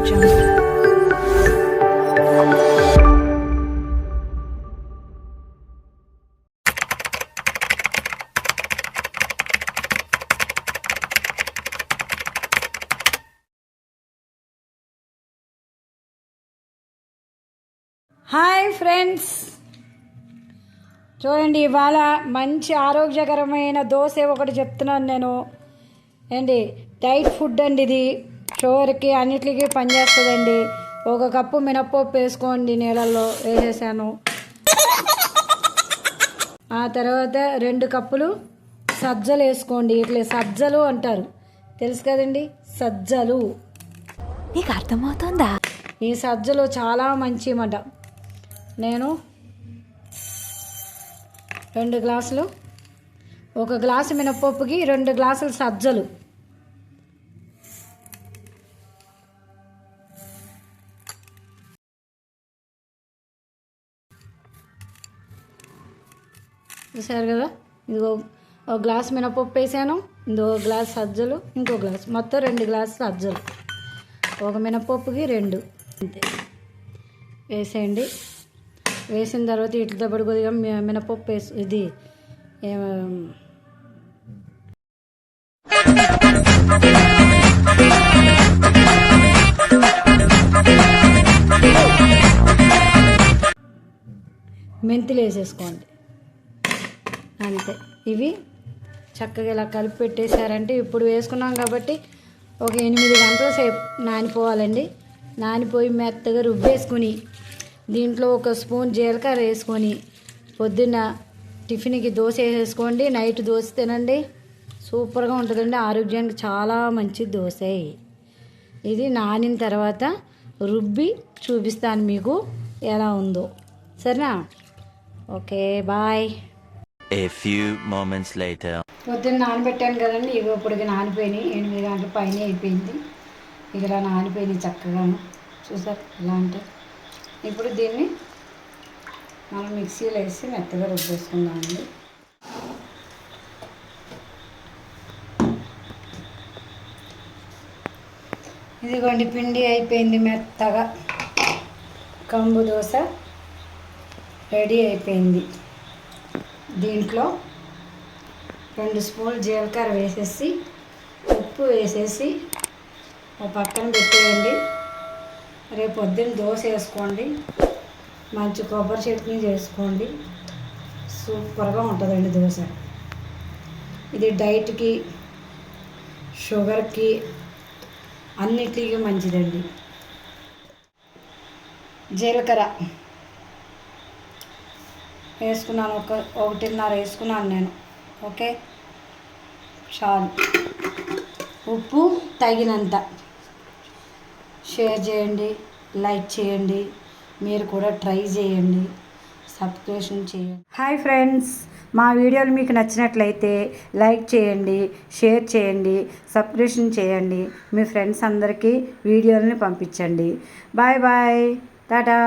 Jungle. Hi friends, చూడండి ఇవాళ మంచి ఆరోగ్యకరమైన దోశ ఒకటి చెప్తున్నాను నేను. ఏంటి డైట్ ఫుడ్ అండి ఇది. షుగర్కి అన్నిటికీ పనిచేస్తుందండి. 1 కప్పు మినప్పప్పు వేసుకోండి, నీళ్ళల్లో వేసేసాను. ఆ తర్వాత 2 కప్పులు సజ్జలు వేసుకోండి. ఇట్లా సజ్జలు అంటారు, తెలుసు కదండి, సజ్జలు. నీకు అర్థమవుతుందా? ఈ సజ్జలు చాలా మంచిమాట. నేను 2 గ్లాసులు, 1 గ్లాసు మినపప్పుకి 2 గ్లాసులు సజ్జలు. చూసారు కదా, ఇదిగో 1 గ్లాసు మినపప్పు వేసాను, ఇంకో గ్లాసు సజ్జలు, ఇంకో గ్లాసు, మొత్తం 2 గ్లాసు సజ్జలు. 1 మినపప్పుకి 2 అంతే వేసేయండి. వేసిన తర్వాత ఇట్లతో పడి కొద్దిగా మినపప్పు వేసి ఇది మెంతులు వేసేసుకోండి అంతే. ఇవి చక్కగా ఇలా కలిపి పెట్టేశారంటే ఇప్పుడు వేసుకున్నాం కాబట్టి ఒక 8 గంటల సేపు నానిపోవాలండి. నానిపోయి మెత్తగా రుబ్బేసుకుని దీంట్లో 1 స్పూన్ జీలకర్ర వేసుకొని పొద్దున్న టిఫిన్కి దోశ వేసేసుకోండి. నైట్ దోశ తినండి, సూపర్గా ఉంటుందండి. ఆరోగ్యానికి చాలా మంచి దోశ ఇది. నానిన తర్వాత రుబ్బి చూపిస్తాను మీకు ఎలా ఉందో, సరేనా? Okay, bye. A few moments later. పొద్దున్న నానబెట్టాను కదండి, ఇవి ఇప్పటికి నానిపోయినాయి. 8 గంటల పైన అయిపోయింది. ఇలా నానిపోయినాయి చక్కగాను, చూసారు ఎలా అంటే. ఇప్పుడు దీన్ని మనం మిక్సీలో వేసి మెత్తగా రుబ్బేసుకుందామండి. ఇదిగోండి పిండి అయిపోయింది మెత్తగా. కంబు దోశ రెడీ అయిపోయింది. దీంట్లో 2 స్పూన్లు జీలకర్ర వేసేసి ఉప్పు వేసేసి ఒక పక్కన పెట్టేయండి. రేపు పొద్దున్న దోశ వేసుకోండి, మంచి కొబ్బరి చట్నీ చేసుకోండి, సూపర్గా ఉంటుందండి దోశ. ఇది డైట్కి, షుగర్కి, అన్నిటికీ మంచిదండి. జీలకర్ర వేసుకున్నాను, 1.5 వేసుకున్నాను నేను. ఓకే, చాలు. ఉప్పు తగినంత. షేర్ చేయండి, లైక్ చేయండి, మీరు కూడా ట్రై చేయండి, సబ్స్క్రిప్షన్ చేయండి. హాయ్ ఫ్రెండ్స్, మా వీడియోలు మీకు నచ్చినట్లయితే లైక్ చేయండి, షేర్ చేయండి, సబ్స్క్రిప్షన్ చేయండి. మీ ఫ్రెండ్స్ అందరికీ వీడియోలని పంపించండి. Bye bye, Tata.